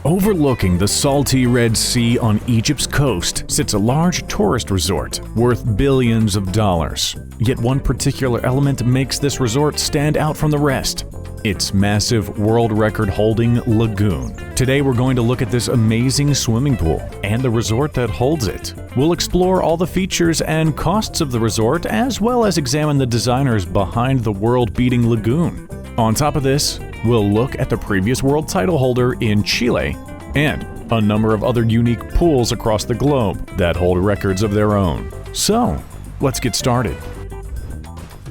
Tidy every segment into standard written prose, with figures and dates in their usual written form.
Overlooking the salty Red Sea on Egypt's coast sits a large tourist resort worth billions of dollars. Yet one particular element makes this resort stand out from the rest: its massive world record-holding lagoon. Today we're going to look at this amazing swimming pool and the resort that holds it. We'll explore all the features and costs of the resort, as well as examine the designers behind the world-beating lagoon. On top of this, we'll look at the previous world title holder in Chile and a number of other unique pools across the globe that hold records of their own. So, let's get started.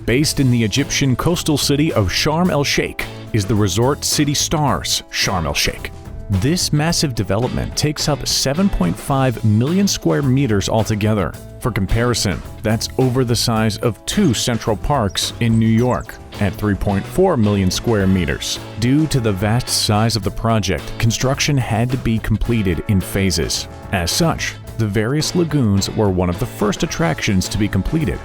Based in the Egyptian coastal city of Sharm El Sheikh is the resort Citystars Sharm El Sheikh. This massive development takes up 7.5 million square meters altogether. For comparison, that's over the size of 2 Central Parks in New York at 3.4 million square meters. Due to the vast size of the project, construction had to be completed in phases. As such, the various lagoons were one of the first attractions to be completed.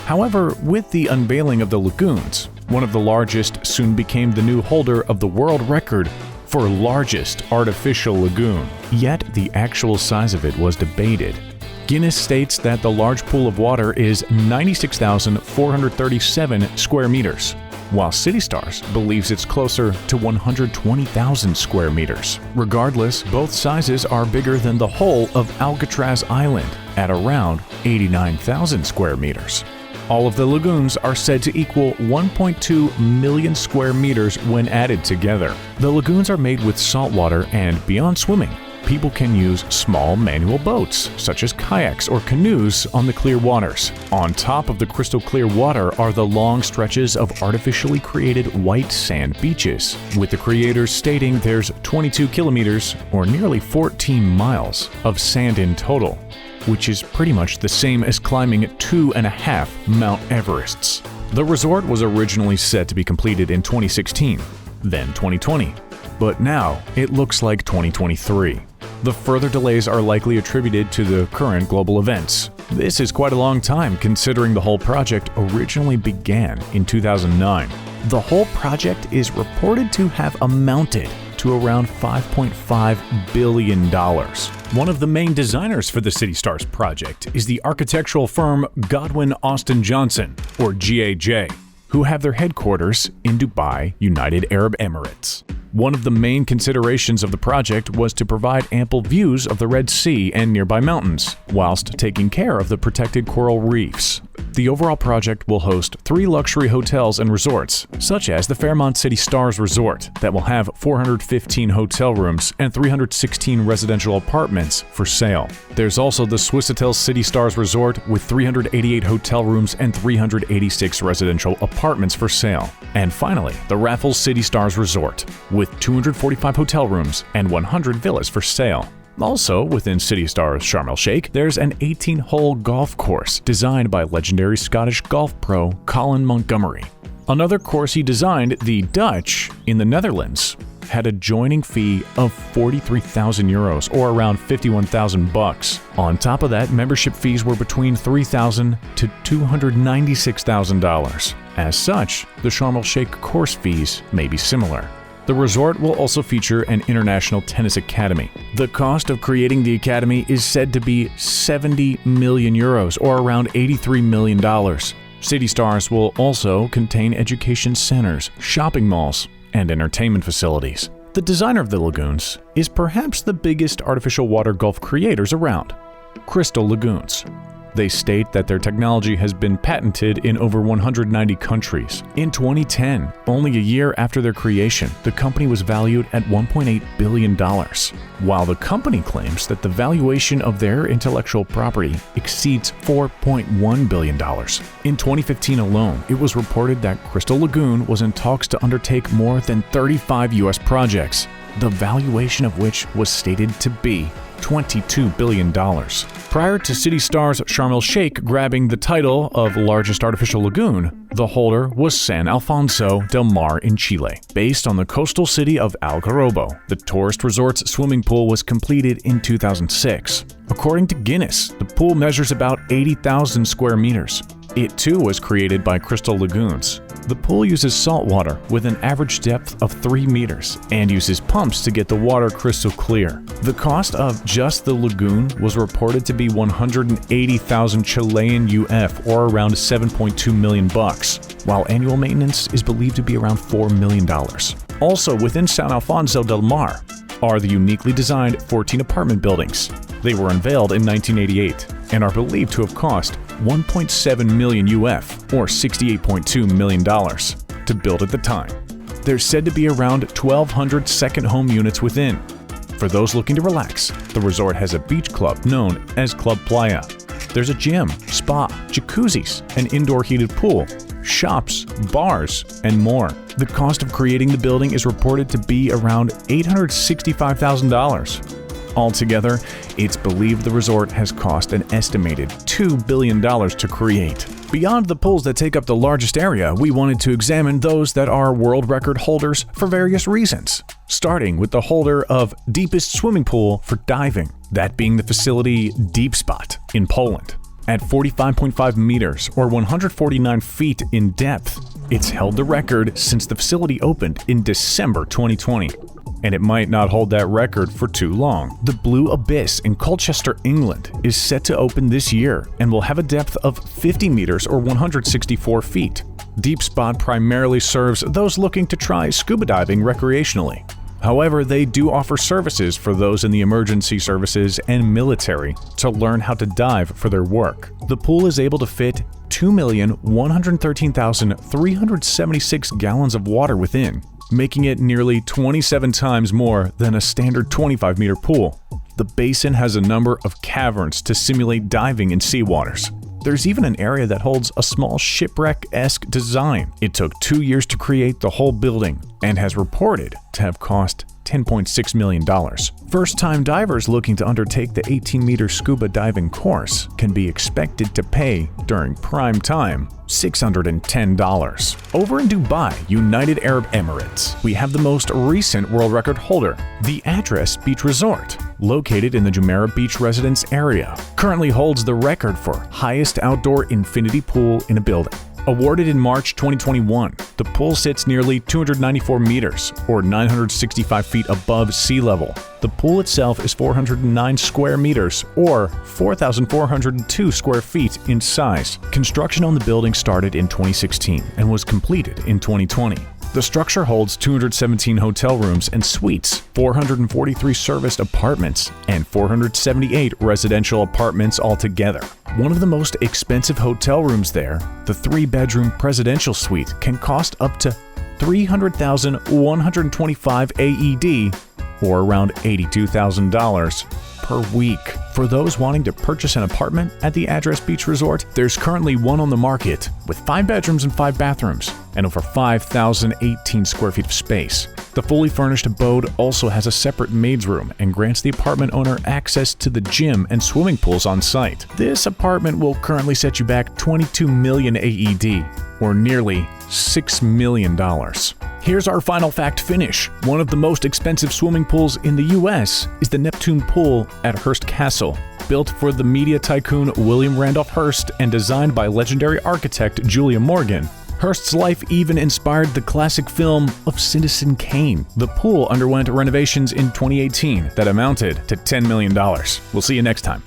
However, with the unveiling of the lagoons, one of the largest soon became the new holder of the world record for largest artificial lagoon. Yet the actual size of it was debated. Guinness states that the large pool of water is 96,437 square meters, while Citystars believes it's closer to 120,000 square meters. Regardless, both sizes are bigger than the whole of Alcatraz Island at around 89,000 square meters. All of the lagoons are said to equal 1.2 million square meters when added together. The lagoons are made with salt water, and beyond swimming, people can use small manual boats, such as kayaks or canoes, on the clear waters. On top of the crystal clear water are the long stretches of artificially created white sand beaches, with the creators stating there's 22 kilometers, or nearly 14 miles, of sand in total, which is pretty much the same as climbing 2.5 Mount Everests. The resort was originally set to be completed in 2016, then 2020, but now it looks like 2023. The further delays are likely attributed to the current global events. This is quite a long time considering the whole project originally began in 2009. The whole project is reported to have amounted to around $5.5 billion. One of the main designers for the Citystars project is the architectural firm Godwin Austin Johnson, or GAJ, who have their headquarters in Dubai, United Arab Emirates. One of the main considerations of the project was to provide ample views of the Red Sea and nearby mountains, whilst taking care of the protected coral reefs. The overall project will host 3 luxury hotels and resorts, such as the Fairmont Citystars Resort, that will have 415 hotel rooms and 316 residential apartments for sale. There's also the Swissôtel Citystars Resort with 388 hotel rooms and 386 residential apartments for sale. And finally, the Raffles Citystars Resort, with 245 hotel rooms and 100 villas for sale. Also, within Citystars Sharm El Sheikh, there's an 18-hole golf course designed by legendary Scottish golf pro Colin Montgomerie. Another course he designed, the Dutch, in the Netherlands, had a joining fee of 43,000 euros, or around 51,000 bucks. On top of that, membership fees were between $3,000 to $296,000. As such, the Sharm El Sheikh course fees may be similar. The resort will also feature an international tennis academy. The cost of creating the academy is said to be 70 million euros, or around $83 million. Citystars will also contain education centers, shopping malls, and entertainment facilities. The designer of the lagoons is perhaps the biggest artificial water golf creators around, Crystal Lagoons. They state that their technology has been patented in over 190 countries. In 2010, only a year after their creation, the company was valued at $1.8 billion, while the company claims that the valuation of their intellectual property exceeds $4.1 billion. In 2015 alone, it was reported that Crystal Lagoon was in talks to undertake more than 35 U.S. projects, the valuation of which was stated to be $22 billion. Prior to Citystars Sharm El Sheikh grabbing the title of largest artificial lagoon, the holder was San Alfonso del Mar in Chile. Based on the coastal city of Algarrobo, the tourist resort's swimming pool was completed in 2006. According to Guinness, the pool measures about 80,000 square meters. It too was created by Crystal Lagoons. The pool uses salt water with an average depth of 3 meters and uses pumps to get the water crystal clear. The cost of just the lagoon was reported to be 180,000 Chilean UF, or around 7.2 million bucks, while annual maintenance is believed to be around $4 million. Also within San Alfonso del Mar are the uniquely designed 14 apartment buildings. They were unveiled in 1988 and are believed to have cost 1.7 million UF, or $68.2 million, to build at the time. There's said to be around 1,200 second home units within. For those looking to relax, the resort has a beach club known as Club Playa. There's a gym, spa, jacuzzis, an indoor heated pool, shops, bars, and more. The cost of creating the building is reported to be around $865,000. Altogether, it's believed the resort has cost an estimated $2 billion to create. Beyond the pools that take up the largest area, we wanted to examine those that are world record holders for various reasons. Starting with the holder of deepest swimming pool for diving, that being the facility Deepspot in Poland. At 45.5 meters, or 149 feet in depth, it's held the record since the facility opened in December 2020. And it might not hold that record for too long. The Blue Abyss in Colchester, England is set to open this year and will have a depth of 50 meters or 164 feet. Deepspot primarily serves those looking to try scuba diving recreationally. However, they do offer services for those in the emergency services and military to learn how to dive for their work. The pool is able to fit 2,113,376 gallons of water within, making it nearly 27 times more than a standard 25-meter pool. The basin has a number of caverns to simulate diving in seawaters. There's even an area that holds a small shipwreck-esque design. It took 2 years to create the whole building and has reported to have cost $10.6 million. First-time divers looking to undertake the 18-meter scuba diving course can be expected to pay, during prime time, $610. Over in Dubai, United Arab Emirates, we have the most recent world record holder, the Richest Beach Resort, located in the Jumeirah Beach residence area. Currently holds the record for highest outdoor infinity pool in a building. Awarded in March 2021, the pool sits nearly 294 meters, or 965 feet above sea level. The pool itself is 409 square meters, or 4,402 square feet in size. Construction on the building started in 2016 and was completed in 2020. The structure holds 217 hotel rooms and suites, 443 serviced apartments, and 478 residential apartments altogether. One of the most expensive hotel rooms there, the 3-bedroom presidential suite, can cost up to 300,125 AED, or around $82,000 per week. For those wanting to purchase an apartment at the Richest Beach Resort, there's currently one on the market with 5 bedrooms and 5 bathrooms and over 5,018 square feet of space. The fully furnished abode also has a separate maid's room and grants the apartment owner access to the gym and swimming pools on site. This apartment will currently set you back 22 million AED, or nearly $6 million. Here's our final fact finish. One of the most expensive swimming pools in the US is the Neptune Pool at Hearst Castle. Built for the media tycoon William Randolph Hearst and designed by legendary architect Julia Morgan, Hearst's life even inspired the classic film of Citizen Kane. The pool underwent renovations in 2018 that amounted to $10 million. We'll see you next time.